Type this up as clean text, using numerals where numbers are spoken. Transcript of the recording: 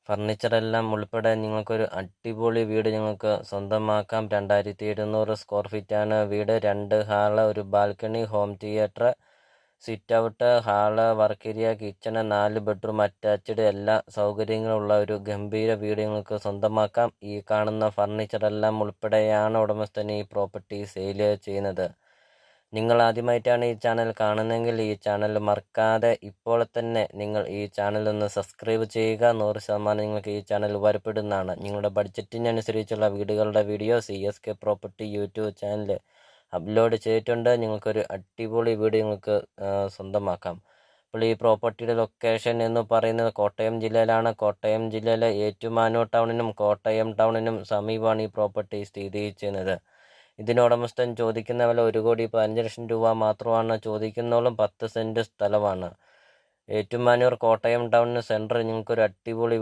ഫർണിച്ചറെല്ലാം ഉൾപ്പെടെ നിങ്ങൾക്കൊരു അടിപൊളി വീട് നിങ്ങൾക്ക് സ്വന്തമാക്കാം. 2700 സ്ക്വയർ ഫീറ്റാണ് വീട്. 2 ഹാള്, ഒരു balcony, home theatre, sit out, hall, work area, kitchen, 4 bedroom attached, എല്ലാ സൗകര്യങ്ങളുള്ള ഒരു ഗംഭീര വീട് നിങ്ങൾക്ക് സ്വന്തമാക്കാം. ഈ കാണുന്ന ഫർണിച്ചറെല്ലാം ഉൾപ്പെടെയാണ് ഉടമസ്ഥൻ ഈ പ്രോപ്പർട്ടി സെയിൽ ചെയ്യുന്നത്. നിങ്ങൾ ആദ്യമായിട്ടാണ് ഈ ചാനൽ കാണുന്നതെങ്കിൽ ഈ ചാനൽ മറക്കാതെ ഇപ്പോൾ തന്നെ നിങ്ങൾ ഈ ചാനൽ ഒന്ന് സബ്സ്ക്രൈബ് ചെയ്യുക. 100% നിങ്ങൾക്ക് ഈ ചാനൽ ഉപകാരപ്പെടുന്നതാണ്. നിങ്ങളുടെ ബഡ്ജറ്റിനനുസരിച്ചുള്ള വീടുകളുടെ video CSK property YouTube channel upload ചെയ്തിട്ടുണ്ട്. നിങ്ങൾക്കൊരു അടിപൊളി വീട് നിങ്ങൾക്ക് സ്വന്തമാക്കാം. അപ്പോൾ ഈ പ്രോപ്പർട്ടിയുടെ ലൊക്കേഷൻ എന്ന് പറയുന്നത് കോട്ടയം ജില്ലയിലാണ്. കോട്ടയം ജില്ലയിലെ ഏറ്റുമാനൂർ ടൗണിനും കോട്ടയം ടൗണിനും സമീപമാണ് ഈ പ്രോപ്പർട്ടി സ്ഥിതി ചെയ്യുന്നത്. ഇതിന് ഉടമസ്ഥൻ ചോദിക്കുന്ന വില 1,15,00,000 രൂപ മാത്രമാണ് ചോദിക്കുന്നോളും. 10 സെൻറ്റ് സ്ഥലമാണ്. ഏറ്റുമാനൂർ കോട്ടയം ടൗണിന് സെൻറ്ററിൽ നിങ്ങൾക്കൊരു അടിപൊളി